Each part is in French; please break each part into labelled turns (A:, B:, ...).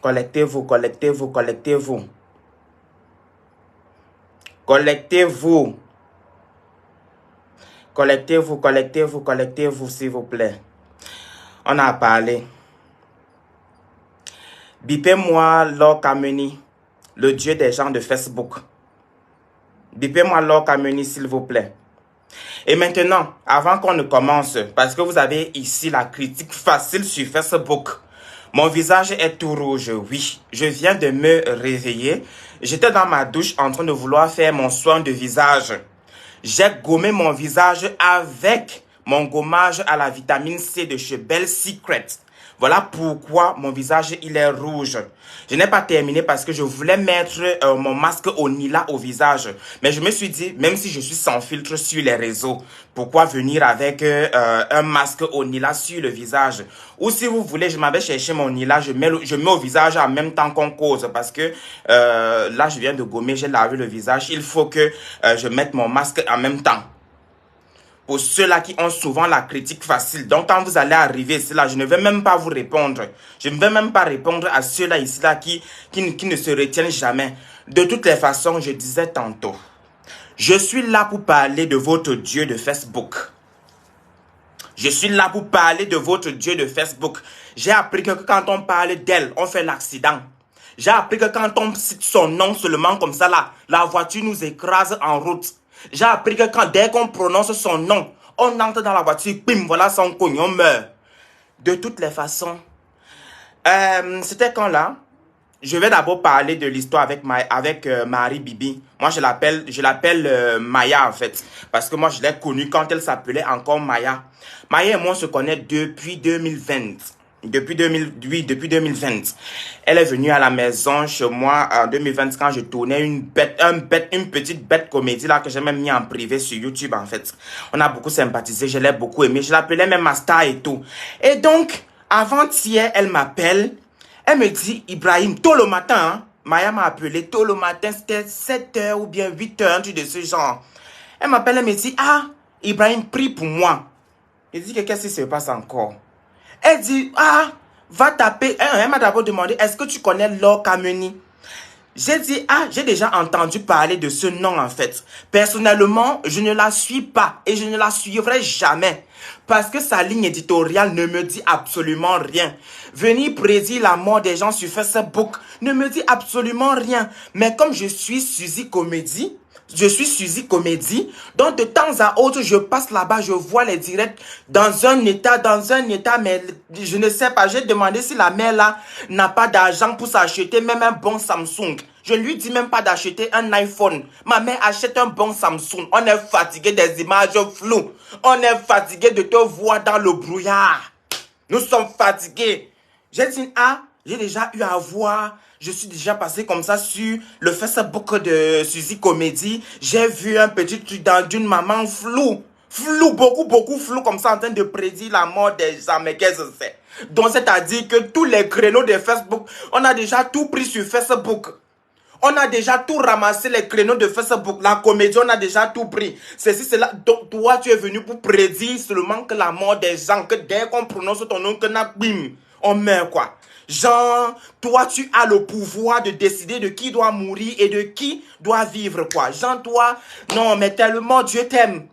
A: Collectez-vous, collectez-vous, collectez-vous. Collectez-vous. Collectez-vous, collectez-vous, collectez-vous, s'il vous plaît. On a parlé. Bipez-moi Lord Kameni, le dieu des gens de Facebook. Bipez-moi Lord Kameni, s'il vous plaît. Et maintenant, avant qu'on ne commence, parce que vous avez ici la critique facile sur Facebook, mon visage est tout rouge, oui. Je viens de me réveiller. J'étais dans ma douche en train de vouloir faire mon soin de visage. J'ai gommé mon visage avec mon gommage à la vitamine C de chez Bell Secret. Voilà pourquoi mon visage il est rouge. Je n'ai pas terminé parce que je voulais mettre mon masque au Nila au visage. Mais je me suis dit, même si je suis sans filtre sur les réseaux, pourquoi venir avec un masque au Nila sur le visage? Ou si vous voulez, je m'avais cherché mon Nila, je mets au visage en même temps qu'on cause. Parce que là, je viens de gommer, j'ai lavé le visage. Il faut que je mette mon masque en même temps. Pour ceux-là qui ont souvent la critique facile. Donc, quand vous allez arriver ici, là, je ne vais même pas vous répondre. Je ne vais même pas répondre à ceux-là ici, là, qui ne se retiennent jamais. De toutes les façons, je disais tantôt, je suis là pour parler de votre Dieu de Facebook. Je suis là pour parler de votre Dieu de Facebook. J'ai appris que quand on parle d'elle, on fait l'accident. J'ai appris que quand on cite son nom seulement comme ça, là, la voiture nous écrase en route. J'ai appris que dès qu'on prononce son nom, on entre dans la voiture, bim, voilà son cogne, on meurt. De toutes les façons, c'était quand là, je vais d'abord parler de l'histoire avec Marie Bibi. Moi, je l'appelle Maya en fait, parce que moi, je l'ai connue quand elle s'appelait encore Maya. Maya et moi, on se connaît depuis 2020. Depuis 2020. Elle est venue à la maison chez moi en 2020 quand je tournais une petite bête comédie là que j'ai même mis en privé sur YouTube en fait. On a beaucoup sympathisé, je l'ai beaucoup aimé. Je l'appelais même ma star et tout. Et donc, avant-hier, elle m'appelle. Elle me dit, Ibrahim, tôt le matin, hein, Maya m'a appelé tôt le matin, c'était 7h ou bien 8h, un truc de ce genre. Elle m'appelle, elle me dit, ah, Ibrahim, prie pour moi. Je dis que qu'est-ce qui se passe encore? Elle dit, ah, va taper. Elle m'a d'abord demandé, est-ce que tu connais Lord Kameni? J'ai dit, ah, j'ai déjà entendu parler de ce nom en fait. Personnellement, je ne la suis pas et je ne la suivrai jamais. Parce que sa ligne éditoriale ne me dit absolument rien. Venir prédire la mort des gens sur Facebook ne me dit absolument rien. Mais comme je suis Suzy Comédie, donc de temps à autre, je passe là-bas, je vois les directs dans un état, mais je ne sais pas, j'ai demandé si la mère là n'a pas d'argent pour s'acheter même un bon Samsung. Je lui dis même pas d'acheter un iPhone. Ma mère achète un bon Samsung. On est fatigué des images floues. On est fatigué de te voir dans le brouillard. Nous sommes fatigués. J'ai dit, ah, j'ai déjà eu à voir. Je suis déjà passé comme ça sur le Facebook de Suzy Comédie. J'ai vu un petit truc d'une maman floue. Flou, beaucoup flou comme ça en train de prédire la mort des gens. Mais qu'est-ce que c'est? Donc c'est-à-dire que tous les créneaux de Facebook, on a déjà tout pris sur Facebook. On a déjà tout ramassé les créneaux de Facebook. La comédie, on a déjà tout pris. Ceci, c'est là. Donc toi, tu es venu pour prédire seulement que la mort des gens. Que dès qu'on prononce ton nom, que bim, on meurt quoi. Genre, toi, tu as le pouvoir de décider de qui doit mourir et de qui doit vivre, quoi. Genre, toi, non, mais tellement Dieu t'aime.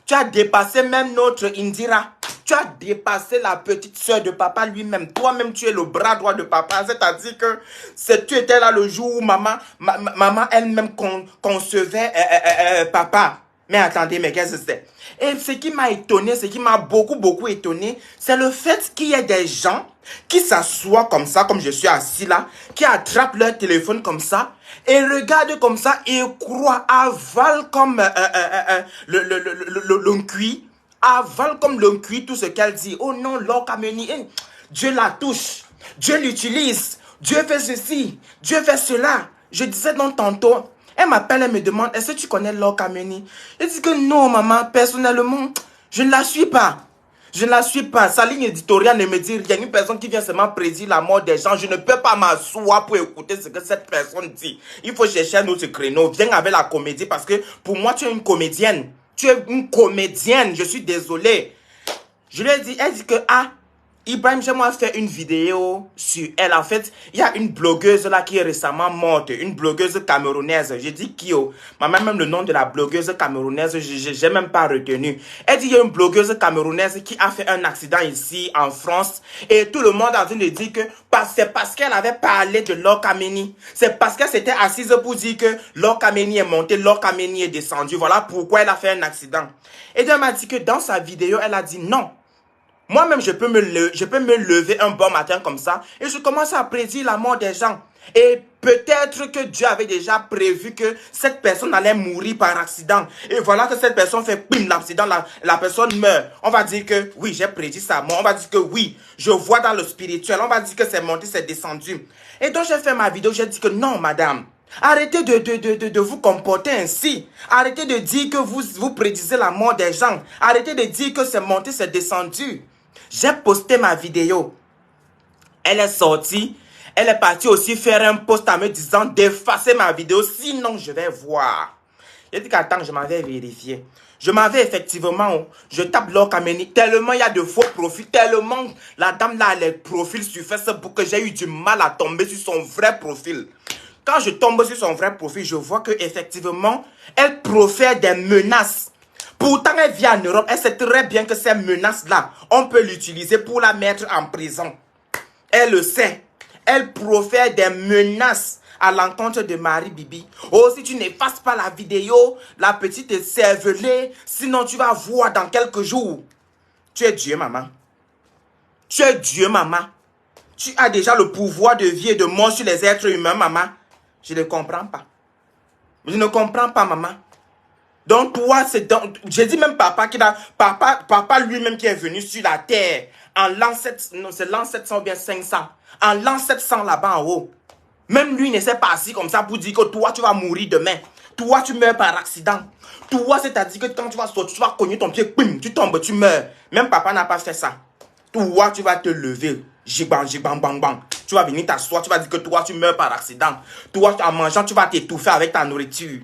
A: Tu as dépassé même notre Indira. Tu as dépassé la petite soeur de papa lui-même. Toi-même, tu es le bras droit de papa. C'est-à-dire que tu étais là le jour où maman elle-même concevait papa. Mais attendez, mais qu'est-ce que c'est? Et ce qui m'a étonné, ce qui m'a beaucoup étonné, c'est le fait qu'il y ait des gens qui s'assoient comme ça, comme je suis assis là, qui attrapent leur téléphone comme ça, et regardent comme ça, et croient, avalent comme l'oncuit, avalent comme l'oncuit tout ce qu'elle dit. Oh non, Lord Kameni, Dieu la touche, Dieu l'utilise, Dieu fait ceci, Dieu fait cela. Je disais donc tantôt, elle m'appelle, elle me demande, est-ce que tu connais Lord Kameni? Je dis que non, maman, personnellement, je ne la suis pas. Je ne la suis pas. Sa ligne éditoriale ne me dit rien. Une personne qui vient seulement prédire la mort des gens, je ne peux pas m'asseoir pour écouter ce que cette personne dit. Il faut chercher un autre créneau. Viens avec la comédie parce que pour moi, tu es une comédienne. Tu es une comédienne. Je suis désolé. Je lui ai dit, elle dit que, ah, Ibrahim, j'aimerais faire une vidéo sur elle. En fait, il y a une blogueuse là qui est récemment morte, une blogueuse camerounaise. J'ai dit qui, oh, même le nom de la blogueuse camerounaise, j'ai même pas retenu. Elle dit qu'il y a une blogueuse camerounaise qui a fait un accident ici en France et tout le monde est en train de dire que c'est parce qu'elle avait parlé de Lord Kameni. C'est parce qu'elle s'était assise pour dire que Lord Kameni est monté, Lord Kameni est descendu. Voilà pourquoi elle a fait un accident. Et elle m'a dit que dans sa vidéo, elle a dit non. Moi-même, je peux me lever un bon matin comme ça et je commence à prédire la mort des gens. Et peut-être que Dieu avait déjà prévu que cette personne allait mourir par accident. Et voilà que cette personne fait bim, l'accident, la personne meurt. On va dire que oui, j'ai prédit sa mort. On va dire que oui, je vois dans le spirituel. On va dire que c'est monté, c'est descendu. Et donc, j'ai fait ma vidéo, j'ai dit que non, madame. Arrêtez de vous comporter ainsi. Arrêtez de dire que vous prédisez la mort des gens. Arrêtez de dire que c'est monté, c'est descendu. J'ai posté ma vidéo. Elle est sortie. Elle est partie aussi faire un post en me disant d'effacer ma vidéo. Sinon, je vais voir. J'ai dit qu'attends, je m'avais vérifié. Je m'avais effectivement, je tape Lord Kameni. Tellement il y a de faux profils. Tellement la dame là, elle a profil sur Facebook que j'ai eu du mal à tomber sur son vrai profil. Quand je tombe sur son vrai profil, je vois que effectivement, elle profère des menaces. Pourtant, elle vit en Europe. Elle sait très bien que ces menaces-là, on peut l'utiliser pour la mettre en prison. Elle le sait. Elle profère des menaces à l'encontre de Marie Bibi. Oh, si tu n'effaces pas la vidéo, la petite est cervelée, sinon tu vas voir dans quelques jours. Tu es Dieu, maman. Tu es Dieu, maman. Tu as déjà le pouvoir de vie et de mort sur les êtres humains, maman. Je ne comprends pas. Je ne comprends pas, maman. Donc toi, c'est donc, j'ai dit même papa papa lui-même qui est venu sur la terre en l'an 700, non, c'est l'an 700 ou bien 500, en l'an 700 là-bas en haut. Même lui ne s'est pas assis comme ça pour dire que toi tu vas mourir demain. Toi tu meurs par accident. Toi c'est-à-dire que quand tu vas sortir, tu vas cogner ton pied, bim, tu tombes, tu meurs. Même papa n'a pas fait ça. Toi tu vas te lever, jibang, jibang, bang, bang. Tu vas venir t'asseoir, tu vas dire que toi tu meurs par accident. Toi en mangeant, tu vas t'étouffer avec ta nourriture.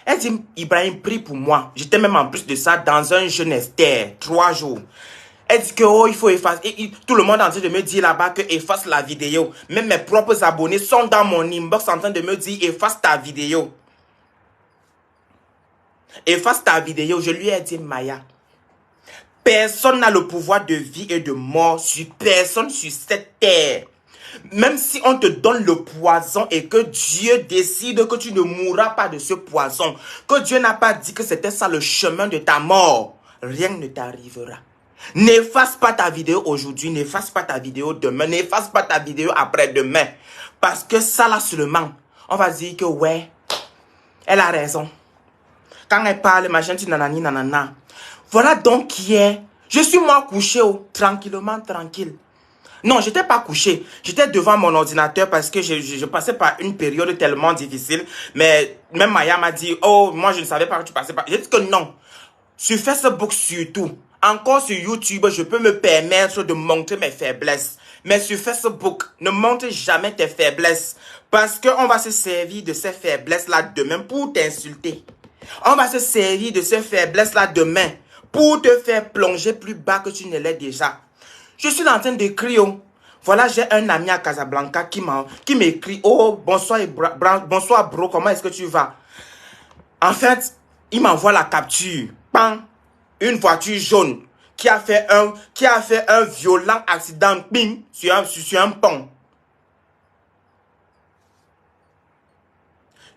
A: Elle dit, Ibrahim, prie pour moi. J'étais même en plus de ça dans un jeûne Esther, 3 jours. Elle dit que, oh, il faut effacer. Et tout le monde est en train de me dire là-bas que efface la vidéo. Même mes propres abonnés sont dans mon inbox en train de me dire, efface ta vidéo. Efface ta vidéo. Je lui ai dit, Maya, personne n'a le pouvoir de vie et de mort sur personne sur cette terre. Même si on te donne le poison et que Dieu décide que tu ne mourras pas de ce poison, que Dieu n'a pas dit que c'était ça le chemin de ta mort, rien ne t'arrivera. N'efface pas ta vidéo aujourd'hui, n'efface pas ta vidéo demain, n'efface pas ta vidéo après-demain. Parce que ça là seulement, on va dire que ouais, elle a raison. Quand elle parle, machin, tu nanani, nanana. Voilà donc qui est. Je suis moi couché, oh, tranquillement, tranquille. Non, je n'étais pas couché. J'étais devant mon ordinateur parce que je passais par une période tellement difficile. Mais même Maya m'a dit, oh, moi je ne savais pas que tu passais par... J'ai dit que non. Sur Facebook surtout. Encore sur YouTube, je peux me permettre de montrer mes faiblesses. Mais sur Facebook, ne montre jamais tes faiblesses. Parce qu'on va se servir de ces faiblesses-là demain pour t'insulter. On va se servir de ces faiblesses-là demain pour te faire plonger plus bas que tu ne l'es déjà. Je suis en train d'écrire. Voilà, j'ai un ami à Casablanca qui m'écrit. Oh, bonsoir, bonsoir, bro, comment est-ce que tu vas? En fait, il m'envoie la capture. Bang, une voiture jaune qui a fait un violent accident bing, sur un pont.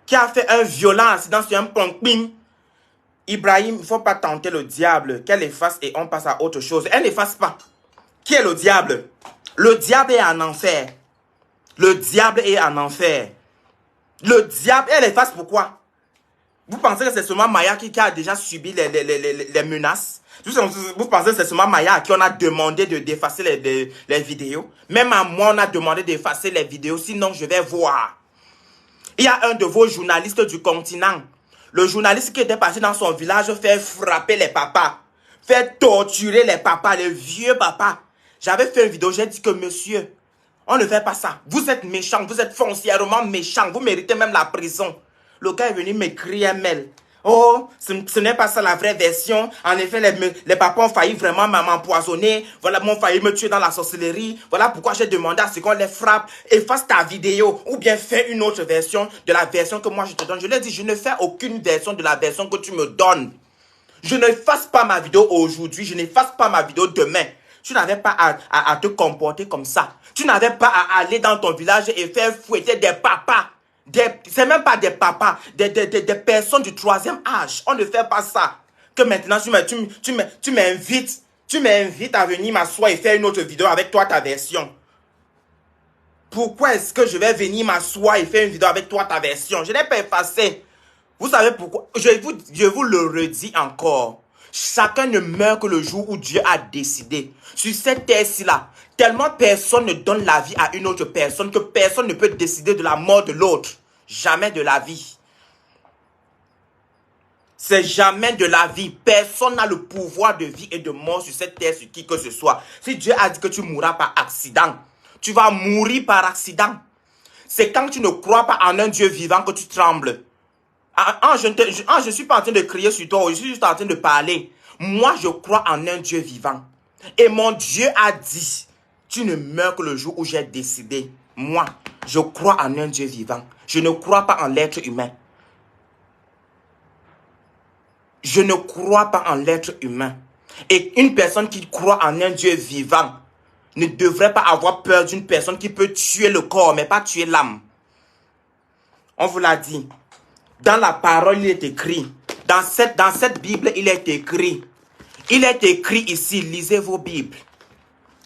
A: Qui a fait un violent accident sur un pont. Bing. Ibrahim, il ne faut pas tenter le diable. Qu'elle efface et on passe à autre chose. Elle n'efface pas. Qui est le diable? Le diable est en enfer. Le diable est en enfer. Le diable, elle efface pourquoi? Vous pensez que c'est seulement Maya qui a déjà subi les menaces? Vous pensez que c'est seulement Maya à qui on a demandé d'effacer les vidéos? Même à moi, on a demandé d'effacer les vidéos, sinon je vais voir. Il y a un de vos journalistes du continent. Le journaliste qui était passé dans son village faire frapper les papas. Faire torturer les papas, les vieux papas. J'avais fait une vidéo, j'ai dit que monsieur, on ne fait pas ça. Vous êtes méchant, vous êtes foncièrement méchant. Vous méritez même la prison. Le gars est venu m'écrire un mail. Oh, ce n'est pas ça la vraie version. En effet, les papas ont failli vraiment m'empoisonner. Voilà, m'ont failli me tuer dans la sorcellerie. Voilà pourquoi j'ai demandé à ce qu'on les frappe. Efface ta vidéo ou bien fais une autre version de la version que moi je te donne. Je leur ai dit, je ne fais aucune version de la version que tu me donnes. Je n'efface pas ma vidéo aujourd'hui, je n'efface pas ma vidéo demain. Tu n'avais pas à te comporter comme ça. Tu n'avais pas à aller dans ton village et faire fouetter des papas. C'est même pas des papas, des personnes du troisième âge. On ne fait pas ça. Que maintenant tu m'invites à venir m'asseoir et faire une autre vidéo avec toi, ta version. Pourquoi est-ce que je vais venir m'asseoir et faire une vidéo avec toi, ta version? Je n'ai pas effacé. Vous savez pourquoi? Je vous le redis encore. Chacun ne meurt que le jour où Dieu a décidé. Sur cette terre-ci là, tellement personne ne donne la vie à une autre personne que personne ne peut décider de la mort de l'autre. Jamais de la vie. C'est jamais de la vie. Personne n'a le pouvoir de vie et de mort sur cette terre, sur qui que ce soit. Si Dieu a dit que tu mourras par accident, tu vas mourir par accident. C'est quand tu ne crois pas en un Dieu vivant que tu trembles. Je ne suis pas en train de crier sur toi, je suis juste en train de parler. Moi, je crois en un Dieu vivant. Et mon Dieu a dit, tu ne meurs que le jour où j'ai décidé. Moi, je crois en un Dieu vivant. Je ne crois pas en l'être humain. Je ne crois pas en l'être humain. Et une personne qui croit en un Dieu vivant ne devrait pas avoir peur d'une personne qui peut tuer le corps, mais pas tuer l'âme. On vous l'a dit. Dans la parole, il est écrit. Dans cette Bible, il est écrit. Il est écrit ici. Lisez vos Bibles.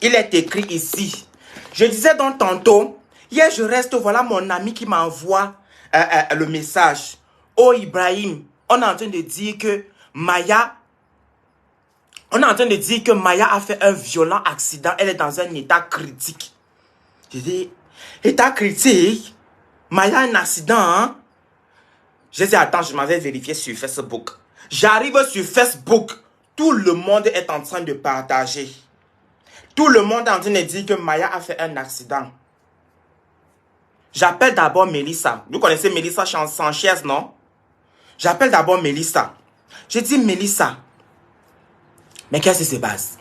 A: Il est écrit ici. Je disais donc tantôt, hier je reste, voilà mon ami qui m'envoie le message. Oh Ibrahim, on est en train de dire que Maya a fait un violent accident. Elle est dans un état critique. Je dis, état critique? Maya a un accident, hein? Je dis, attends, je m'avais vérifié sur Facebook. J'arrive sur Facebook. Tout le monde est en train de partager. Tout le monde est en train de dire que Maya a fait un accident. J'appelle d'abord Mélissa. Vous connaissez Mélissa Sanchez, non? J'appelle d'abord Mélissa. Je dis, Mélissa, mais qu'est-ce qui se passe?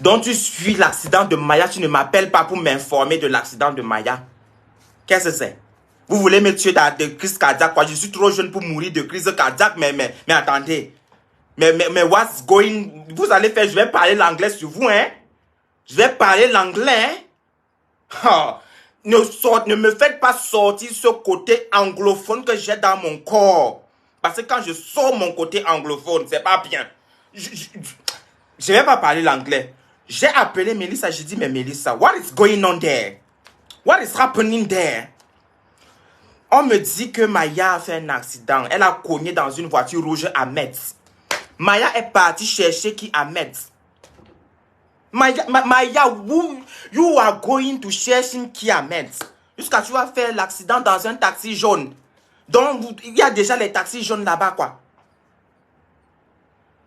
A: Donc tu suis l'accident de Maya, tu ne m'appelles pas pour m'informer de l'accident de Maya. Qu'est-ce que c'est? Vous voulez me tuer de crise cardiaque, quoi? Je suis trop jeune pour mourir de crise cardiaque, mais attendez. Mais what's going? Vous allez faire, je vais parler l'anglais sur vous, hein? Je vais parler l'anglais, hein? Oh, ne me faites pas sortir ce côté anglophone que j'ai dans mon corps. Parce que quand je sors mon côté anglophone, c'est pas bien. Je vais pas parler l'anglais. J'ai appelé Melissa, j'ai dit, mais Melissa, what is going on there? What is happening there? On me dit que Maya a fait un accident. Elle a cogné dans une voiture rouge à Metz. Maya est partie chercher qui à Metz? Maya, you are going to chercher qui à Metz? Jusqu'à tu vas faire l'accident dans un taxi jaune. Donc, il y a déjà les taxis jaunes là-bas, quoi.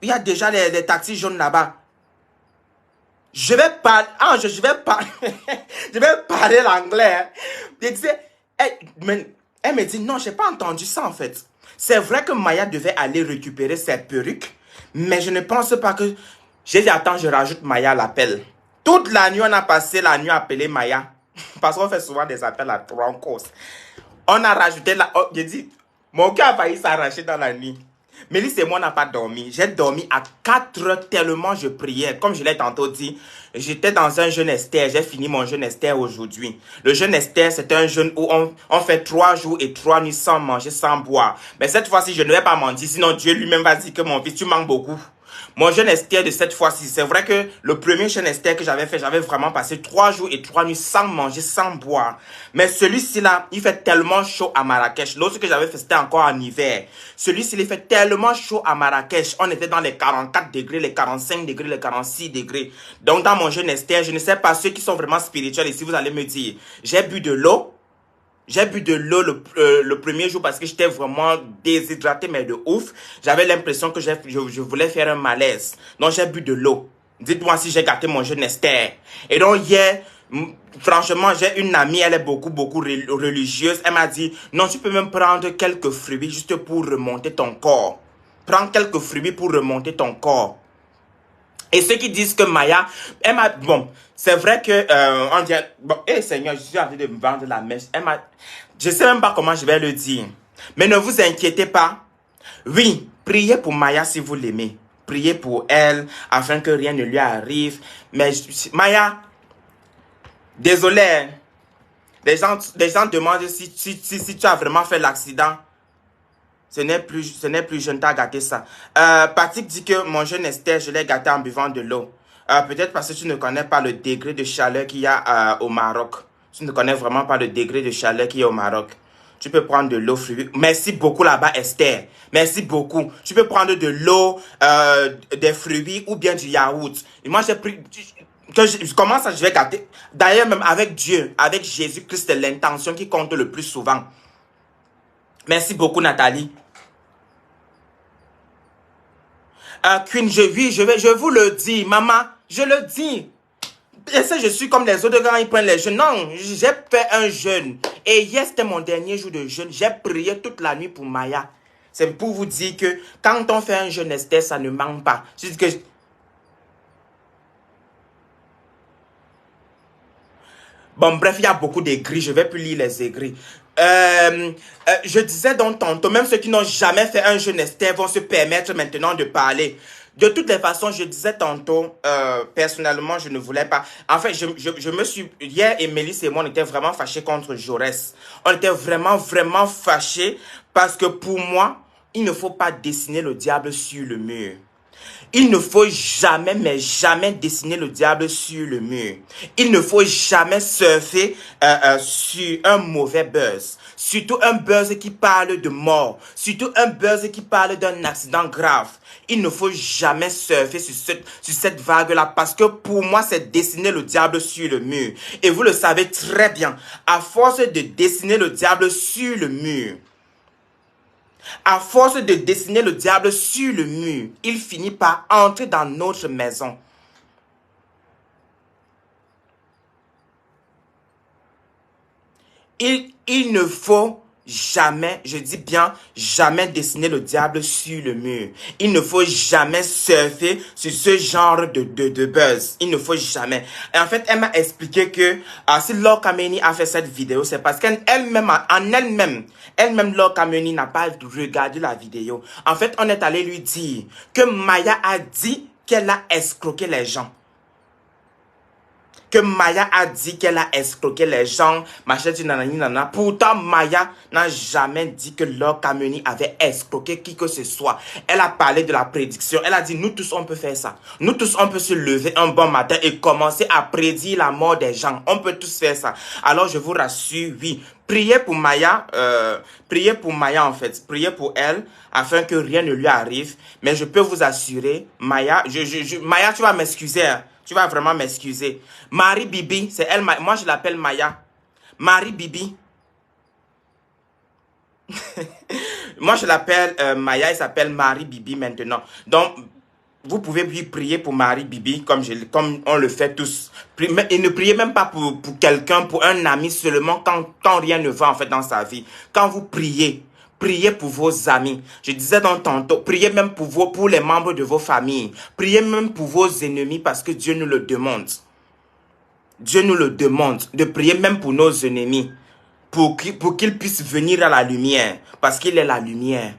A: Il y a déjà les taxis jaunes là-bas. Je vais parler... Ah, je vais parler... je vais parler l'anglais. Elle me dit, non, je n'ai pas entendu ça, en fait. C'est vrai que Maya devait aller récupérer ses perruques, mais je ne pense pas que... J'ai dit, attends, je rajoute Maya à l'appel. Toute la nuit, on a passé la nuit à appeler Maya. Parce qu'on fait souvent des appels à trois causes. On a rajouté la... Oh, j'ai dit, mon cœur a failli s'arracher dans la nuit. Mélisse et moi, on n'a pas dormi. J'ai dormi à 4 heures tellement je priais. Comme je l'ai tantôt dit, j'étais dans un jeûne Esther. J'ai fini mon jeûne Esther aujourd'hui. Le jeûne Esther, c'est un jeûne où on fait 3 jours et 3 nuits sans manger, sans boire. Mais cette fois-ci, je ne vais pas mentir. Sinon, Dieu lui-même va dire que mon fils, tu manques beaucoup. Mon jeûne Esther de cette fois-ci, c'est vrai que le premier jeûne Esther que j'avais fait, j'avais vraiment passé 3 jours et 3 nuits sans manger, sans boire. Mais celui-ci là, il fait tellement chaud à Marrakech. L'autre que j'avais fait, c'était encore en hiver. Celui-ci, il fait tellement chaud à Marrakech. On était dans les 44 degrés, les 45 degrés, les 46 degrés. Donc dans mon jeûne Esther, je ne sais pas ceux qui sont vraiment spirituels ici, vous allez me dire, j'ai bu de l'eau. J'ai bu de l'eau le premier jour parce que j'étais vraiment déshydraté, mais de ouf. J'avais l'impression que je voulais faire un malaise. Donc, j'ai bu de l'eau. Dites-moi si j'ai gâté mon jeûne Esther. Et donc, hier, franchement, j'ai une amie, elle est beaucoup religieuse. Elle m'a dit, non, tu peux même prendre quelques fruits juste pour remonter ton corps. prends quelques fruits pour remonter ton corps. Et ceux qui disent que Maya, bon, c'est vrai que, on dit, bon, Seigneur, je suis en train de me vendre la mèche. Je sais même pas comment je vais le dire. Mais ne vous inquiétez pas. Oui, priez pour Maya si vous l'aimez. Priez pour elle, afin que rien ne lui arrive. Mais, Maya, désolé, les gens demandent si tu as vraiment fait l'accident. Ce n'est plus, je ne t'ai gâté ça. Patrick dit que mon jeune Esther, je l'ai gâté en buvant de l'eau. Peut-être parce que tu ne connais pas le degré de chaleur qu'il y a au Maroc. Tu ne connais vraiment pas le degré de chaleur qu'il y a au Maroc. Tu peux prendre de l'eau fluide. Merci beaucoup là-bas, Esther. Merci beaucoup. Tu peux prendre de l'eau, des fruits ou bien du yaourt. Et moi, j'ai pris... Comment ça, je vais gâter? D'ailleurs, même avec Dieu, avec Jésus-Christ, c'est l'intention qui compte le plus souvent. Merci beaucoup, Nathalie. Queen, je vous le dis, maman, je le dis. Je suis comme les autres quand ils prennent les jeûnes. Non, j'ai fait un jeûne. Et hier, c'était mon dernier jour de jeûne. J'ai prié toute la nuit pour Maya. C'est pour vous dire que quand on fait un jeûne, Esther, ça ne manque pas. Bon, bref, il y a beaucoup d'écrits. Je ne vais plus lire les écrits. Je disais donc tantôt, même ceux qui n'ont jamais fait un jeûne Esther vont se permettre maintenant de parler. De toutes les façons, je disais tantôt, personnellement, je ne voulais pas. En fait, je me suis... Hier, Mélisse et moi, on était vraiment fâchés contre Jaurès. On était vraiment, vraiment fâchés parce que pour moi, il ne faut pas dessiner le diable sur le mur. Il ne faut jamais, mais jamais dessiner le diable sur le mur. Il ne faut jamais surfer sur un mauvais buzz. Surtout un buzz qui parle de mort. Surtout un buzz qui parle d'un accident grave. Il ne faut jamais surfer sur cette vague-là parce que pour moi, c'est dessiner le diable sur le mur. Et vous le savez très bien, à force de dessiner le diable sur le mur, à force de dessiner le diable sur le mur, il finit par entrer dans notre maison. Il ne faut jamais, je dis bien, jamais dessiner le diable sur le mur. Il ne faut jamais surfer sur ce genre de buzz. Il ne faut jamais. Et en fait, elle m'a expliqué que si Laure Kameni a fait cette vidéo, c'est parce qu'elle-même, elle-même, Laure Kameni n'a pas regardé la vidéo. En fait, on est allé lui dire que Maya a dit qu'elle a escroqué les gens. Que Maya a dit qu'elle a escroqué les gens, machin, nanana. Pourtant, Maya n'a jamais dit que Laure Kameni avait escroqué qui que ce soit. Elle a parlé de la prédiction. Elle a dit, nous tous, on peut faire ça. Nous tous, on peut se lever un bon matin et commencer à prédire la mort des gens. On peut tous faire ça. Alors, je vous rassure, oui. Priez pour Maya en fait. Priez pour elle afin que rien ne lui arrive. Mais je peux vous assurer, Maya, Maya, tu vas m'excuser, hein. Tu vas vraiment m'excuser. Marie Bibi, c'est elle. Moi, je l'appelle Maya. Marie Bibi. Moi, je l'appelle Maya. Elle s'appelle Marie Bibi maintenant. Donc, vous pouvez lui prier pour Marie Bibi comme on le fait tous. Et ne priez même pas pour quelqu'un, pour un ami seulement quand rien ne va en fait dans sa vie. Quand vous priez, priez pour vos amis. Je disais donc tantôt, priez même pour les membres de vos familles. Priez même pour vos ennemis parce que Dieu nous le demande. Dieu nous le demande de prier même pour nos ennemis. Pour qu'ils puissent venir à la lumière. Parce qu'il est la lumière.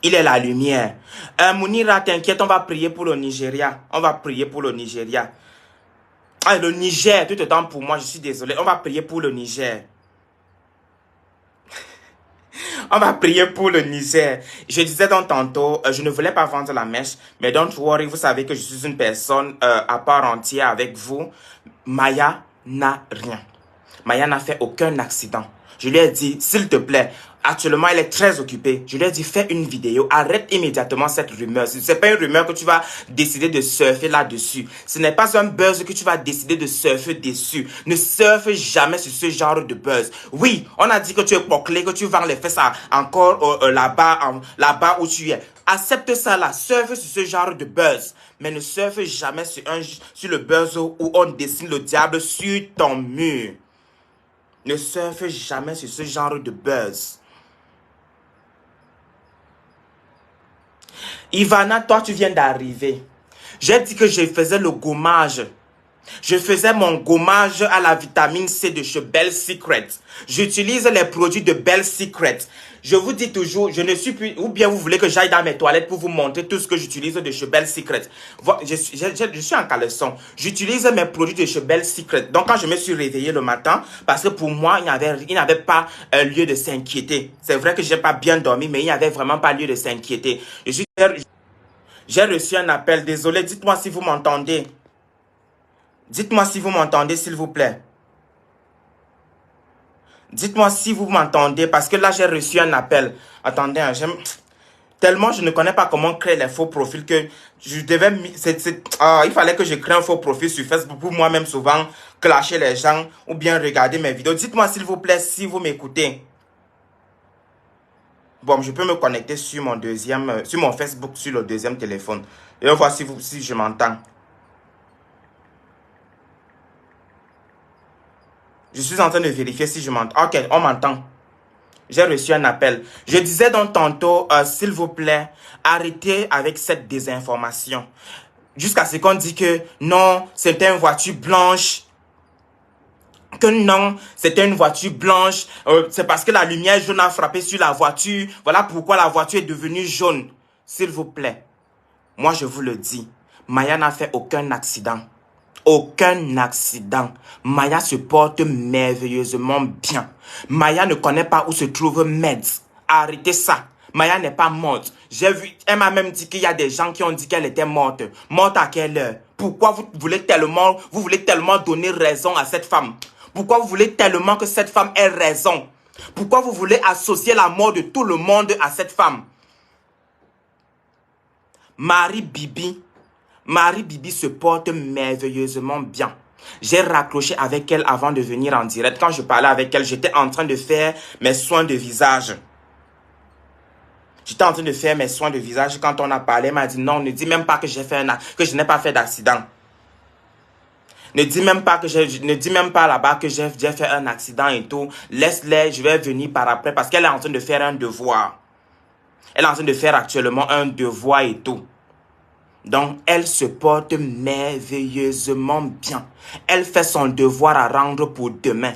A: Il est la lumière. Mounira, t'inquiète, on va prier pour le Nigeria. On va prier pour le Nigeria. Ah, le Niger, tout le temps pour moi, je suis désolé. On va prier pour le Niger. On va prier pour le Niger. Je disais donc tantôt, je ne voulais pas vendre la mèche, mais don't worry, vous savez que je suis une personne à part entière avec vous. Maya n'a rien. Maya n'a fait aucun accident. Je lui ai dit, s'il te plaît, actuellement elle est très occupée. Je lui ai dit, fais une vidéo, arrête immédiatement cette rumeur. Ce n'est pas une rumeur que tu vas décider de surfer là-dessus. Ce n'est pas un buzz que tu vas décider de surfer dessus. Ne surfe jamais sur ce genre de buzz. Oui, on a dit que tu es poclé, que tu vends les fesses encore là-bas où tu es. Accepte ça là, surfe sur ce genre de buzz. Mais ne surfe jamais sur le buzz où on dessine le diable sur ton mur. Ne surfe jamais sur ce genre de buzz. Ivana, toi, tu viens d'arriver. J'ai dit que je faisais le gommage. Je faisais mon gommage à la vitamine C de chez Bell Secret. J'utilise les produits de Bell Secret. Je vous dis toujours, je ne suis plus... Ou bien vous voulez que j'aille dans mes toilettes pour vous montrer tout ce que j'utilise de chez Bell Secret. Je suis en caleçon. J'utilise mes produits de chez Bell Secret. Donc quand je me suis réveillé le matin, parce que pour moi, il n'y avait pas lieu de s'inquiéter. C'est vrai que je n'ai pas bien dormi, mais il n'y avait vraiment pas lieu de s'inquiéter. J'ai reçu un appel. Désolé, dites-moi si vous m'entendez. Dites-moi si vous m'entendez, s'il vous plaît. Dites-moi si vous m'entendez, parce que là, j'ai reçu un appel. Attendez, hein, tellement je ne connais pas comment créer les faux profils que je devais... il fallait que je crée un faux profil sur Facebook pour moi-même souvent clasher les gens ou bien regarder mes vidéos. Dites-moi, s'il vous plaît, si vous m'écoutez. Bon, je peux me connecter sur mon Facebook, sur le deuxième téléphone. Et on voit si je m'entends. Je suis en train de vérifier si je m'entends. Ok, on m'entend. J'ai reçu un appel. Je disais donc tantôt, s'il vous plaît, arrêtez avec cette désinformation. Jusqu'à ce qu'on dit que non, c'était une voiture blanche. Que non, c'était une voiture blanche. C'est parce que la lumière jaune a frappé sur la voiture. Voilà pourquoi la voiture est devenue jaune. S'il vous plaît, moi je vous le dis, Maya n'a fait aucun accident. Aucun accident. Maya se porte merveilleusement bien. Maya ne connaît pas où se trouve Meds. Arrêtez ça. Maya n'est pas morte. J'ai vu, elle m'a même dit qu'il y a des gens qui ont dit qu'elle était morte. Morte à quelle heure? Pourquoi vous voulez tellement donner raison à cette femme? Pourquoi vous voulez tellement que cette femme ait raison? Pourquoi vous voulez associer la mort de tout le monde à cette femme? Marie Bibi se porte merveilleusement bien. J'ai raccroché avec elle avant de venir en direct. Quand je parlais avec elle, j'étais en train de faire mes soins de visage. J'étais en train de faire mes soins de visage. Quand on a parlé, elle m'a dit non, ne dis même pas que je n'ai pas fait d'accident. Ne dis même pas là-bas que j'ai fait un accident et tout. Laisse-les, je vais venir par après parce qu'elle est en train de faire un devoir. Elle est en train de faire actuellement un devoir et tout. Donc, elle se porte merveilleusement bien. Elle fait son devoir à rendre pour demain.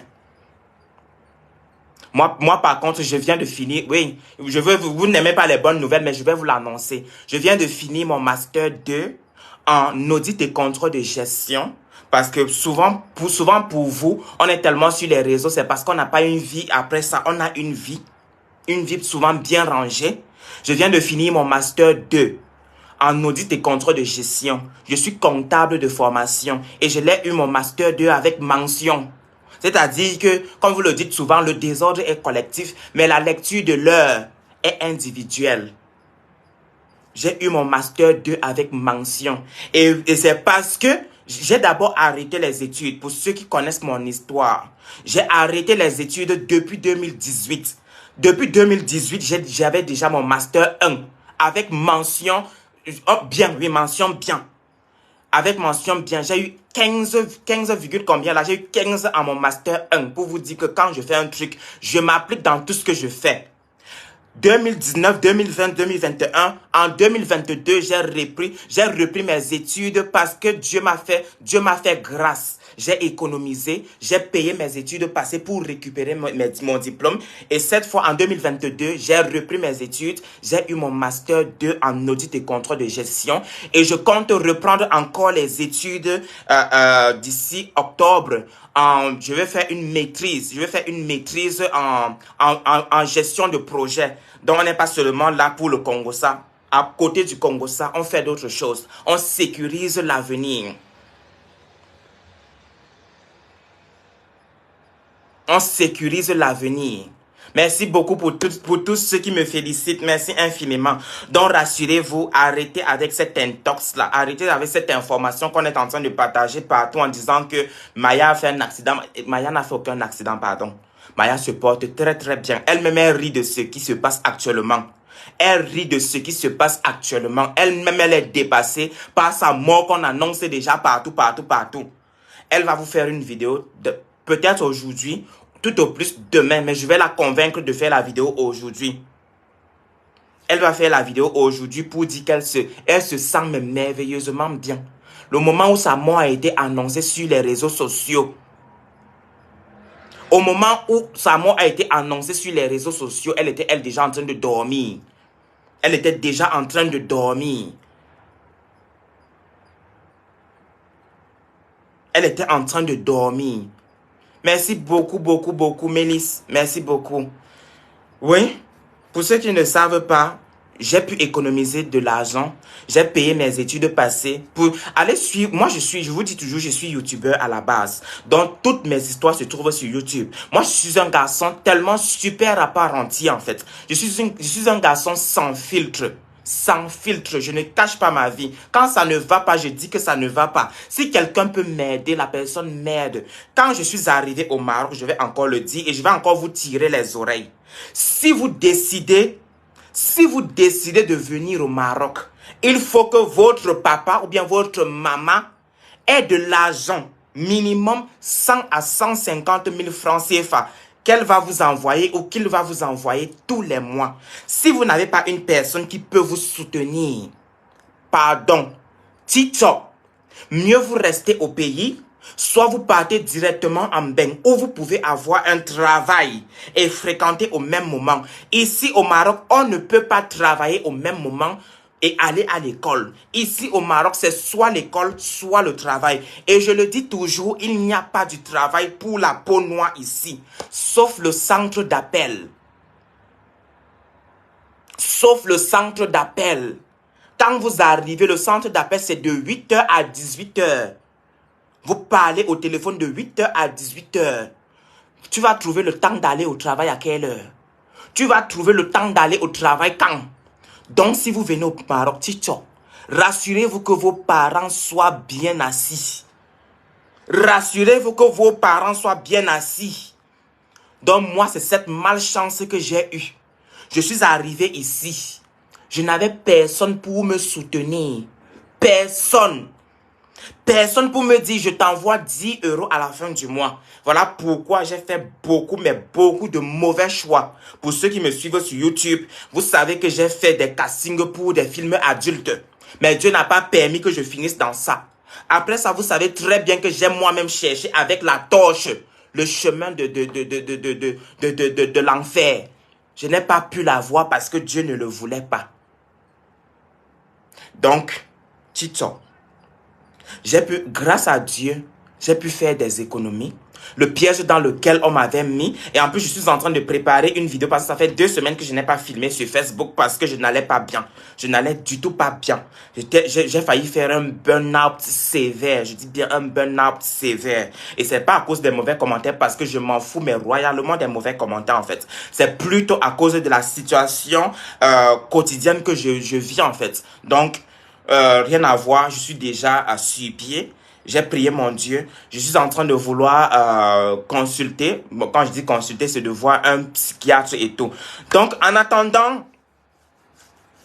A: Moi, par contre, je viens de finir. Oui, vous n'aimez pas les bonnes nouvelles, mais je vais vous l'annoncer. Je viens de finir mon Master 2 en audit et contrôle de gestion. Parce que souvent pour vous, on est tellement sur les réseaux, c'est parce qu'on n'a pas une vie. Après ça, on a une vie souvent bien rangée. Je viens de finir mon Master 2 en audit et contrôle de gestion. Je suis comptable de formation et je l'ai eu mon Master 2 avec mention. C'est-à-dire que, comme vous le dites souvent, le désordre est collectif, mais la lecture de l'heure est individuelle. J'ai eu mon Master 2 avec mention. Et c'est parce que j'ai d'abord arrêté les études. Pour ceux qui connaissent mon histoire, j'ai arrêté les études depuis 2018. Depuis 2018, j'avais déjà mon Master 1 avec mention. Mention bien. Avec mention bien, j'ai eu 15, combien là? J'ai eu 15 à mon Master 1 pour vous dire que quand je fais un truc, je m'applique dans tout ce que je fais. 2019, 2020, 2021, en 2022, j'ai repris mes études parce que Dieu m'a fait grâce. J'ai économisé, j'ai payé mes études passées pour récupérer mon diplôme. Et cette fois, en 2022, j'ai repris mes études. J'ai eu mon Master 2 en audit et contrôle de gestion. Et je compte reprendre encore les études d'ici octobre. Je vais faire une maîtrise. En gestion de projet. Donc, on n'est pas seulement là pour le Congo-Ça. À côté du Congo-Ça, on fait d'autres choses. On sécurise l'avenir. On sécurise l'avenir. Merci beaucoup pour tous ceux qui me félicitent. Merci infiniment. Donc, rassurez-vous, arrêtez avec cette intox-là. Arrêtez avec cette information qu'on est en train de partager partout en disant que Maya a fait un accident. Maya n'a fait aucun accident, pardon. Maya se porte très très bien. Elle-même, elle rit de ce qui se passe actuellement. Elle rit de ce qui se passe actuellement. Elle-même, elle est dépassée par sa mort qu'on annonce déjà partout. Elle va vous faire une vidéo peut-être aujourd'hui, tout au plus demain, mais je vais la convaincre de faire la vidéo aujourd'hui. Elle va faire la vidéo aujourd'hui pour dire elle se sent mais merveilleusement bien. Le moment où sa mort a été annoncée sur les réseaux sociaux, au moment où sa mort a été annoncée sur les réseaux sociaux, elle était déjà en train de dormir. Elle était déjà en train de dormir. Elle était en train de dormir. Merci beaucoup, beaucoup, beaucoup, Mélisse. Merci beaucoup. Oui, pour ceux qui ne savent pas, j'ai pu économiser de l'argent. J'ai payé mes études passées pour aller suivre. Moi, je vous dis toujours, je suis youtubeur à la base. Donc, toutes mes histoires se trouvent sur YouTube. Moi, je suis un garçon tellement super à part entière, en fait. Je suis un garçon sans filtre. Sans filtre, je ne cache pas ma vie. Quand ça ne va pas, je dis que ça ne va pas. Si quelqu'un peut m'aider, la personne m'aide. Quand je suis arrivé au Maroc, je vais encore le dire et je vais encore vous tirer les oreilles. Si vous décidez de venir au Maroc, il faut que votre papa ou bien votre maman ait de l'argent, minimum 100 à 150 000 francs CFA, qu'elle va vous envoyer ou qu'il va vous envoyer tous les mois. Si vous n'avez pas une personne qui peut vous soutenir, pardon, Tito, mieux vous restez au pays, soit vous partez directement en bain, où vous pouvez avoir un travail et fréquenter au même moment. Ici au Maroc, on ne peut pas travailler au même moment et aller à l'école. Ici au Maroc, c'est soit l'école, soit le travail. Et je le dis toujours, il n'y a pas du travail pour la peau noire ici, sauf le centre d'appel. Sauf le centre d'appel. Quand vous arrivez, le centre d'appel, c'est de 8h à 18h. Vous parlez au téléphone de 8h à 18h. Tu vas trouver le temps d'aller au travail à quelle heure? Tu vas trouver le temps d'aller au travail quand? Donc, si vous venez au Maroc, Tito, rassurez-vous que vos parents soient bien assis. Rassurez-vous que vos parents soient bien assis. Donc, moi, c'est cette malchance que j'ai eue. Je suis arrivé ici. Je n'avais personne pour me soutenir. Personne. Personne pour me dire, je t'envoie 10 € à la fin du mois. Voilà pourquoi j'ai fait beaucoup, mais beaucoup de mauvais choix. Pour ceux qui me suivent sur YouTube, vous savez que j'ai fait des castings pour des films adultes. Mais Dieu n'a pas permis que je finisse dans ça. Après ça, vous savez très bien que j'ai moi-même cherché avec la torche le chemin de l'enfer. Je n'ai pas pu l'avoir parce que Dieu ne le voulait pas. Donc, Tito, grâce à Dieu, j'ai pu faire des économies. Le piège dans lequel on m'avait mis. Et en plus, je suis en train de préparer une vidéo parce que ça fait 2 semaines que je n'ai pas filmé sur Facebook parce que je n'allais pas bien. Je n'allais du tout pas bien. J'ai failli faire un burn-out sévère. Je dis bien un burn-out sévère. Et c'est pas à cause des mauvais commentaires parce que je m'en fous, mais royalement des mauvais commentaires en fait. C'est plutôt à cause de la situation quotidienne que je vis en fait. Donc, rien à voir, je suis déjà sur pied. J'ai prié mon Dieu. Je suis en train de vouloir consulter. Bon, quand je dis consulter, c'est de voir un psychiatre et tout. Donc, en attendant,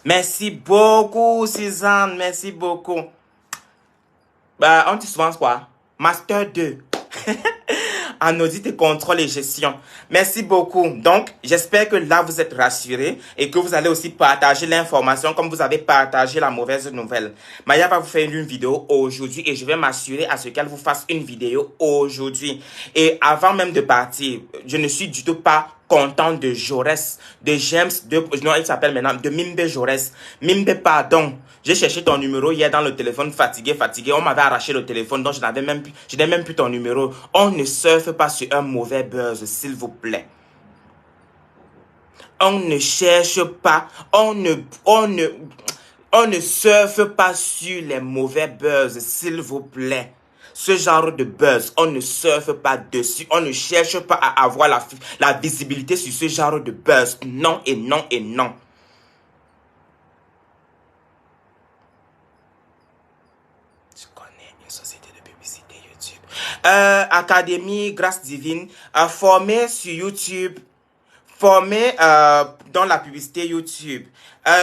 A: merci beaucoup, Suzanne. Merci beaucoup. On dit souvent quoi? Master 2. En audit et contrôle et gestion. Merci beaucoup. Donc, j'espère que là, vous êtes rassurés et que vous allez aussi partager l'information comme vous avez partagé la mauvaise nouvelle. Maya va vous faire une vidéo aujourd'hui et je vais m'assurer à ce qu'elle vous fasse une vidéo aujourd'hui. Et avant même de partir, je ne suis du tout pas content de Jaurès, de James, non, il s'appelle maintenant, de Mimbe Jaurès. Mimbe, pardon. J'ai cherché ton numéro hier dans le téléphone, fatigué. On m'avait arraché le téléphone, donc je n'ai même plus ton numéro. On ne surfe pas sur un mauvais buzz, s'il vous plaît. On ne cherche pas, on ne surfe pas sur les mauvais buzz, s'il vous plaît. Ce genre de buzz, on ne surfe pas dessus. On ne cherche pas à avoir la visibilité sur ce genre de buzz. Non et non et non. Je connais une société de publicité YouTube. Académie Grâce Divine, formée sur YouTube. Former dans la publicité YouTube.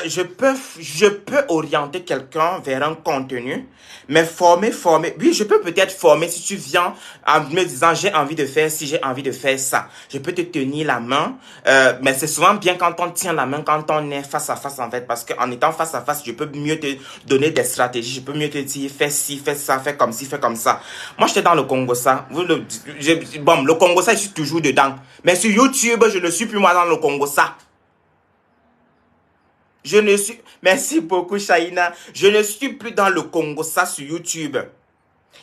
A: Je peux orienter quelqu'un vers un contenu, mais former. Oui, je peux peut-être former si tu viens en me disant j'ai envie de faire ci, j'ai envie de faire ça. Je peux te tenir la main, mais c'est souvent bien quand on tient la main, quand on est face à face en fait, parce qu'en étant face à face, je peux mieux te donner des stratégies, je peux mieux te dire fais ci, fais ça, fais comme ci, fais comme ça. Moi, j'étais dans le Congo ça. Bon, le Congo ça, je suis toujours dedans. Mais sur YouTube, je ne suis plus moi dans le Congo ça. Merci beaucoup, Shaina. Je ne suis plus dans le Congo, ça sur YouTube.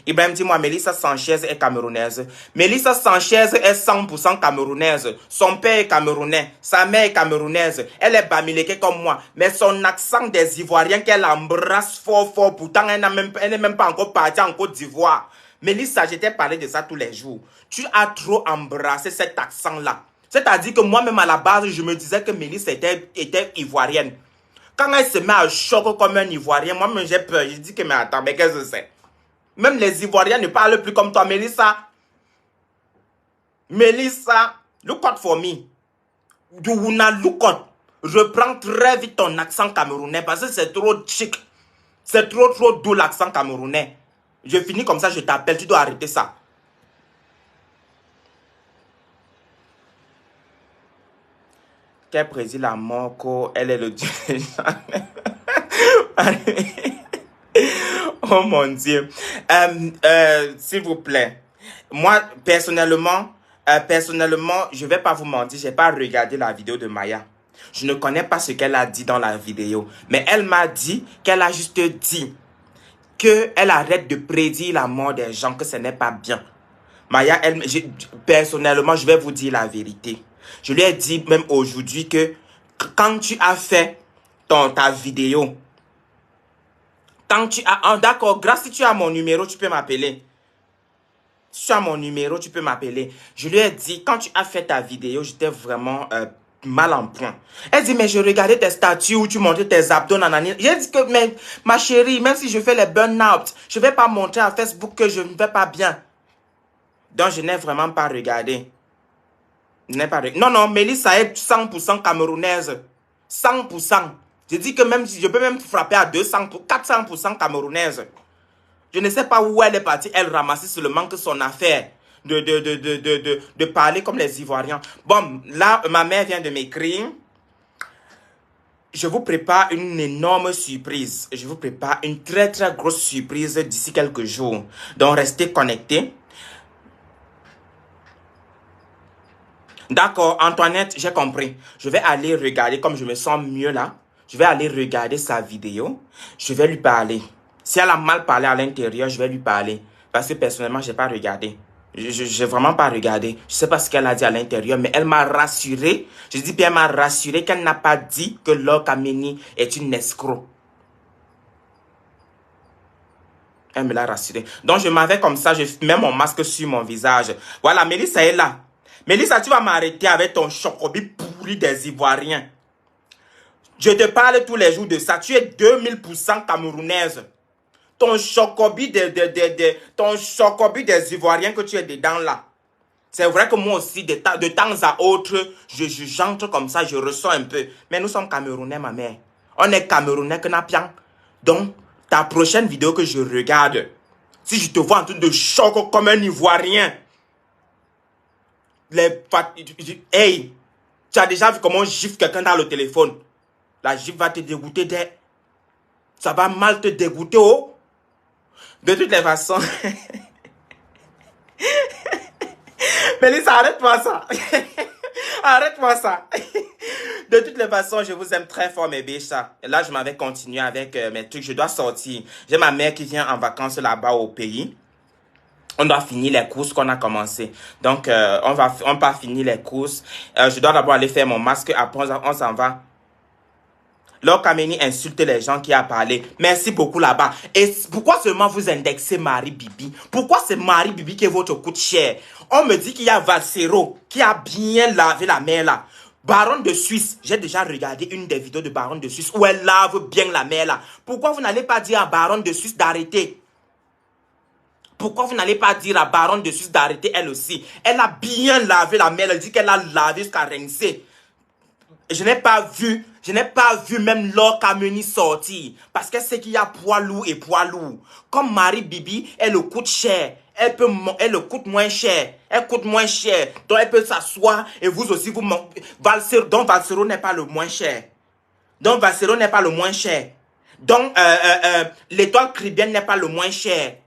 A: Ibrahim, dis-moi, Mélissa Sanchez est camerounaise. Mélissa Sanchez est 100% camerounaise. Son père est camerounais. Sa mère est camerounaise. Elle est bamileke comme moi. Mais son accent des Ivoiriens qu'elle embrasse fort, pourtant elle n'est même pas encore partie en Côte d'Ivoire. Mélissa, je t'ai parlé de ça tous les jours. Tu as trop embrassé cet accent-là. C'est-à-dire que moi-même à la base, je me disais que Mélissa était ivoirienne. Quand elle se met à choc comme un Ivoirien, moi-même j'ai peur. Je dis que mais attends, mais qu'est-ce que c'est? Même les Ivoiriens ne parlent plus comme toi, Mélissa. Mélissa, look out for me. Dououna, look out. Reprends très vite ton accent camerounais parce que c'est trop chic. C'est trop doux l'accent camerounais. Je finis comme ça, je t'appelle, tu dois arrêter ça. Qu'elle préside la mort, elle est le Dieu. Oh mon Dieu. S'il vous plaît. Moi, personnellement, je vais pas vous mentir, j'ai pas regardé la vidéo de Maya. Je ne connais pas ce qu'elle a dit dans la vidéo. Mais elle m'a dit qu'elle a juste dit qu'elle arrête de prédire la mort des gens, que ce n'est pas bien. Maya, personnellement, je vais vous dire la vérité. Je lui ai dit même aujourd'hui que quand tu as fait ta vidéo, d'accord, grâce, si tu as mon numéro, tu peux m'appeler. Si tu as mon numéro, tu peux m'appeler. Je lui ai dit, quand tu as fait ta vidéo, j'étais vraiment mal en point. Elle dit, mais je regardais tes statuts où tu montrais tes abdos, nanani. J'ai dit que, mais ma chérie, même si je fais les burn-out, je ne vais pas montrer à Facebook que je ne vais pas bien. Donc, je n'ai vraiment pas regardé. Non, Mélissa est 100% camerounaise. 100%. Je dis que même si je peux même frapper à 200, 400% camerounaise. Je ne sais pas où elle est partie. Elle ramassait seulement que son affaire de parler comme les Ivoiriens. Bon, là, ma mère vient de m'écrire. Je vous prépare une énorme surprise. Je vous prépare une très grosse surprise d'ici quelques jours. Donc, restez connectés. D'accord, Antoinette, j'ai compris. Je vais aller regarder, comme je me sens mieux là. Je vais aller regarder sa vidéo. Je vais lui parler. Si elle a mal parlé à l'intérieur, je vais lui parler. Parce que personnellement, je n'ai pas regardé. Je n'ai vraiment pas regardé. Je ne sais pas ce qu'elle a dit à l'intérieur, mais elle m'a rassuré. Je dis bien, elle m'a rassuré qu'elle n'a pas dit que Laure Kameni est une escroc. Elle me l'a rassuré. Donc, je m'avais comme ça, je mets mon masque sur mon visage. Voilà, Mélissa est là. Mélissa, tu vas m'arrêter avec ton chocobi pourri des Ivoiriens. Je te parle tous les jours de ça. Tu es 2000% camerounaise. Ton chocobi des Ivoiriens que tu es dedans là. C'est vrai que moi aussi, de temps à autre, j'entre comme ça, je ressens un peu. Mais nous sommes Camerounais, ma mère. On est Camerounais que Napian. Donc, ta prochaine vidéo que je regarde, si je te vois en train de choquer comme un Ivoirien, hey, tu as déjà vu comment on gifle quelqu'un dans le téléphone? La gifle va te dégoûter. Ça va mal te dégoûter, oh. De toutes les façons. Mélissa, arrête-moi ça. Arrête-moi ça. De toutes les façons, je vous aime très fort, mes biches. Là, je m'avais continué avec mes trucs. Je dois sortir. J'ai ma mère qui vient en vacances là-bas au pays. On doit finir les courses qu'on a commencé. Donc, on va finir les courses. Je dois d'abord aller faire mon masque. Après, on s'en va. Laure Kameni insulte les gens qui a parlé. Merci beaucoup là-bas. Et pourquoi seulement vous indexez Marie Bibi? Pourquoi c'est Marie Bibi qui votre coûte cher? On me dit qu'il y a Valsero qui a bien lavé la mer là. Baronne de Suisse. J'ai déjà regardé une des vidéos de Baronne de Suisse où elle lave bien la mer là. Pourquoi vous n'allez pas dire à Baronne de Suisse d'arrêter? Pourquoi vous n'allez pas dire à Baronne de Suisse d'arrêter elle aussi? Elle a bien lavé la mer. Elle dit qu'elle a lavé jusqu'à rincer. Je n'ai pas vu même Laure Kameni sortir. Parce qu'elle sait qu'il y a poids lourd et poids lourd. Comme Marie Bibi, elle le coûte cher. Elle le coûte moins cher. Elle coûte moins cher. Donc elle peut s'asseoir et vous aussi, donc Valsero n'est pas le moins cher. Donc Valsero n'est pas le moins cher. Donc l'étoile caribéenne n'est pas le moins cher.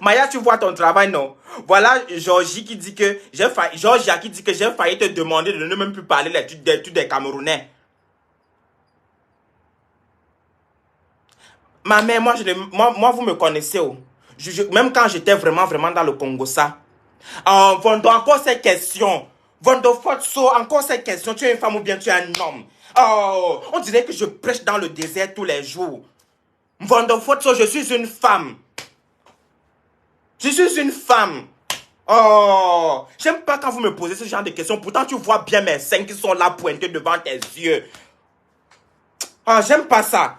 A: Maya, tu vois ton travail, non? Voilà Georgia qui dit que j'ai failli te demander de ne même plus parler l'étude des Camerounais. Ma mère, moi, vous me connaissez. Oh. Même quand j'étais vraiment dans le Congo, ça. Vondo, encore ces questions. Vondo Fotso, encore ces questions. Tu es une femme ou bien tu es un homme? Oh, on dirait que je prêche dans le désert tous les jours. Vondo Fotso, je suis une femme. Je suis une femme. Oh, j'aime pas quand vous me posez ce genre de questions. Pourtant, tu vois bien mes seins qui sont là pointés devant tes yeux. Oh, j'aime pas ça.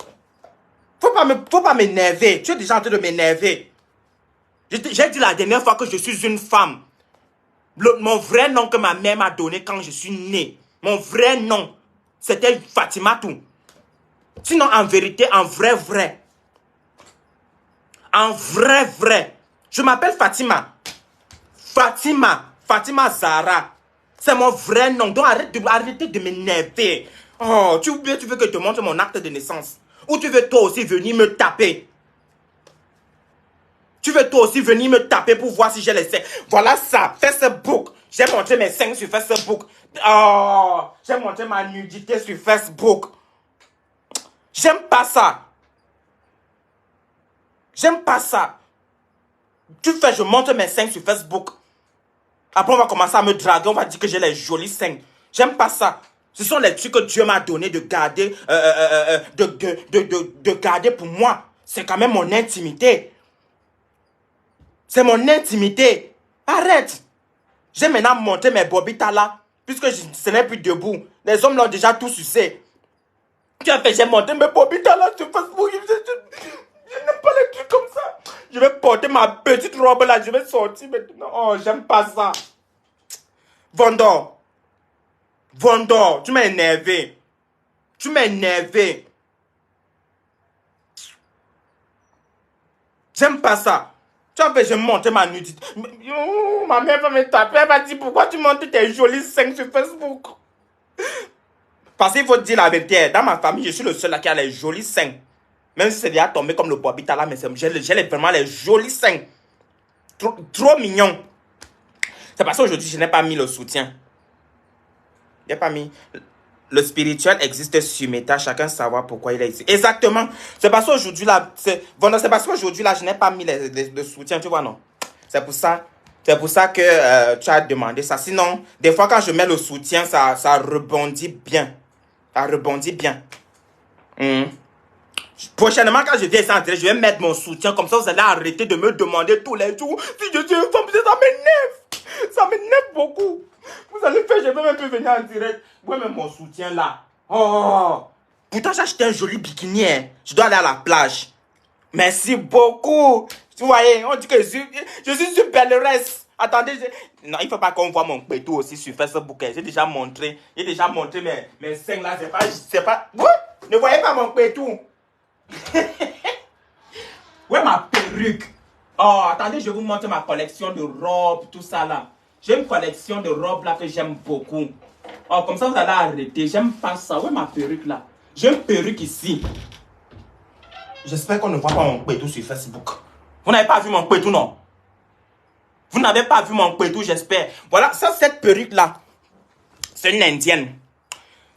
A: Faut pas m'énerver. Tu es déjà en train de m'énerver. J'ai dit la dernière fois que je suis une femme. Mon vrai nom que ma mère m'a donné quand je suis né. Mon vrai nom, c'était Fatimatou. Sinon, en vérité, en vrai. En vrai. Je m'appelle Fatima. Fatima Zara. C'est mon vrai nom. Donc arrêtez de m'énerver. Oh, tu veux que je te montre mon acte de naissance? Ou tu veux toi aussi venir me taper? Tu veux toi aussi venir me taper pour voir si j'ai les seins? Voilà ça, Facebook. J'ai montré mes seins sur Facebook. Oh, j'ai montré ma nudité sur Facebook. J'aime pas ça. J'aime pas ça. Je montre mes seins sur Facebook. Après, on va commencer à me draguer. On va dire que j'ai les jolis seins. J'aime pas ça. Ce sont les trucs que Dieu m'a donné de garder, de garder pour moi. C'est quand même mon intimité. C'est mon intimité. Arrête. J'ai maintenant monté mes bobitas là. Puisque ce n'est plus debout. Les hommes l'ont déjà tout sucé. Tu as fait, j'ai monté mes bobitas là sur Facebook. Je n'aime pas les trucs comme ça. Je vais porter ma petite robe là. Je vais sortir maintenant. Oh, j'aime pas ça. Vendor, tu m'as énervé. J'aime pas ça. Tu as fait, je monte ma nudité. Ma mère va me taper. Elle va dire, pourquoi tu montes tes jolis seins sur Facebook? Parce qu'il faut dire la vérité. Dans ma famille, je suis le seul là qui a les jolis seins. Même si c'est déjà tombé comme le bobita là, mais j'ai vraiment les jolis seins. Trop mignon. C'est parce qu'aujourd'hui, je n'ai pas mis le soutien. Je n'ai pas mis... Le spirituel existe sur Meta, chacun savoir pourquoi il est ici. Exactement. C'est parce qu'aujourd'hui là, je n'ai pas mis le soutien, tu vois, non? C'est pour ça que tu as demandé ça. Sinon, des fois quand je mets le soutien, ça rebondit bien. Ça rebondit bien. Prochainement, quand je viens ici en direct, je vais mettre mon soutien. Comme ça, vous allez arrêter de me demander tous les jours si je suis une femme. Ça m'énerve. Ça m'énerve beaucoup. Vous allez faire, je vais même plus venir en direct. Ouais, mais mon soutien là. Oh. Pourtant, j'ai acheté un joli bikini. Hein. Je dois aller à la plage. Merci beaucoup. Vous voyez, on dit que je suis une belleresse. Attendez, non, il ne faut pas qu'on voit mon pétou aussi sur Facebook. J'ai déjà montré mes seins là. C'est pas... What? Ne voyez pas mon pétou. Ouais, ma perruque. Oh, attendez, je vous montre ma collection de robes, tout ça là. J'ai une collection de robes là que j'aime beaucoup. Oh, comme ça vous allez arrêter. J'aime pas ça. Ouais, ma perruque là. J'ai une perruque ici. J'espère qu'on ne voit pas mon pétou sur Facebook. Vous n'avez pas vu mon pétou, non? Vous n'avez pas vu mon pétou, j'espère. Voilà, ça, cette perruque là. C'est une indienne.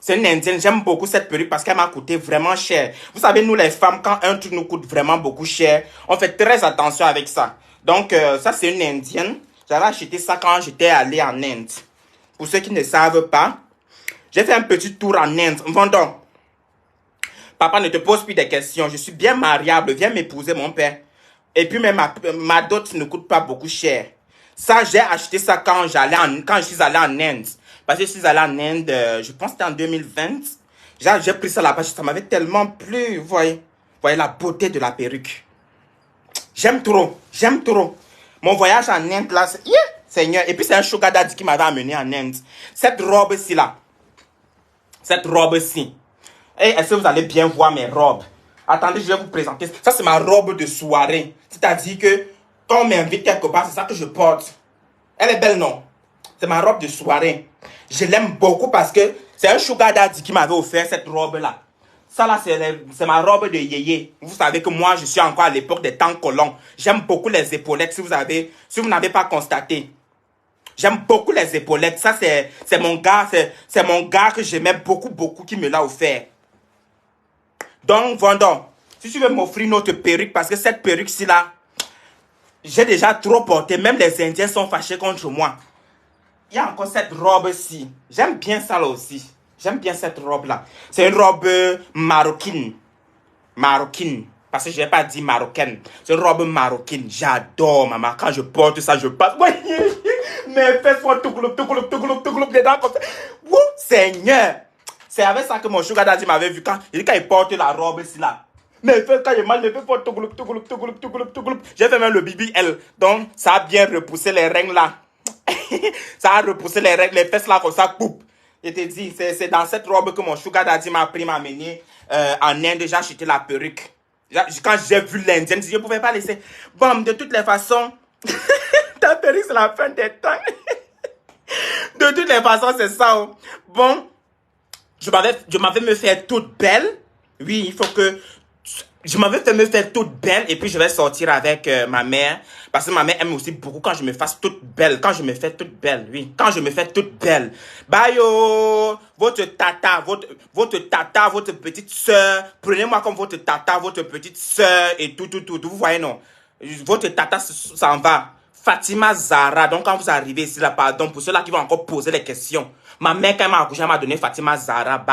A: C'est une indienne. J'aime beaucoup cette perruque parce qu'elle m'a coûté vraiment cher. Vous savez, nous les femmes, quand un truc nous coûte vraiment beaucoup cher, on fait très attention avec ça. Donc, ça, c'est une indienne. J'avais acheté ça quand j'étais allé en Inde. Pour ceux qui ne savent pas, j'ai fait un petit tour en Inde. Vendons. Papa, ne te pose plus des questions. Je suis bien mariable. Viens m'épouser, mon père. Et puis, même ma dot ne coûte pas beaucoup cher. Ça, j'ai acheté ça quand je suis allé en Inde. Parce que je suis allé en Inde, je pense que c'était en 2020. J'ai pris ça là-bas. Ça m'avait tellement plu. Vous voyez la beauté de la perruque. J'aime trop. Mon voyage en Inde, là, Seigneur. Et puis, c'est un sugar daddy qui m'avait amené en Inde. Cette robe-ci, là. Cette robe-ci. Et est-ce que vous allez bien voir mes robes? Attendez, je vais vous présenter. Ça, c'est ma robe de soirée. C'est-à-dire que quand on m'invite quelque part, c'est ça que je porte. Elle est belle, non? C'est ma robe de soirée. Je l'aime beaucoup parce que c'est un sugar daddy qui m'avait offert cette robe-là. Ça, là, c'est ma robe de yéyé. Vous savez que moi, je suis encore à l'époque des temps colons. J'aime beaucoup les épaulettes, si vous n'avez pas constaté. J'aime beaucoup les épaulettes. Ça, c'est mon gars, c'est mon gars que j'aimais beaucoup, beaucoup qui me l'a offert. Donc, Vendon, si tu veux m'offrir une autre perruque, parce que cette perruque-ci là, j'ai déjà trop porté. Même les Indiens sont fâchés contre moi. Il y a encore cette robe-ci. J'aime bien ça là aussi. J'aime bien cette robe-là. C'est une robe marocaine. Marocaine. Parce que je n'ai pas dit marocaine. C'est une robe marocaine. J'adore, maman. Quand je porte ça, je passe. Mes fesses font tout gloup dedans comme ça. Ouh, Seigneur. C'est avec ça que mon sugar daddy m'avait vu quand il porte la robe ici là. Mes fesses, quand j'ai mal, mes fesses font tout gloup. J'ai fait même le BBL. Donc, ça a bien repoussé les règles là. Ça a repoussé les règles, les fesses là comme ça, coupe. Je te dis, c'est dans cette robe que mon sugar daddy m'a pris, m'a amené en Inde. J'ai acheté la perruque. Quand j'ai vu l'Indienne, je ne pouvais pas laisser. Bon, de toutes les façons, ta perruque, c'est la fin des temps. De toutes les façons, c'est ça. Oh. Bon, je m'avais me faire toute belle. Oui, il faut que... Je m'avais fait me faire toute belle et puis je vais sortir avec ma mère. Parce que ma mère aime aussi beaucoup quand je me fasse toute belle. Quand je me fais toute belle, oui. Quand je me fais toute belle. Bye yo, votre tata, votre petite soeur. Prenez-moi comme votre tata, votre petite soeur et tout. Vous voyez non? Votre tata s'en va. Fatima Zara. Donc quand vous arrivez ici là, pardon, pour ceux-là qui vont encore poser les questions. Ma mère quand elle m'a accouché, elle m'a donné Fatima Zara.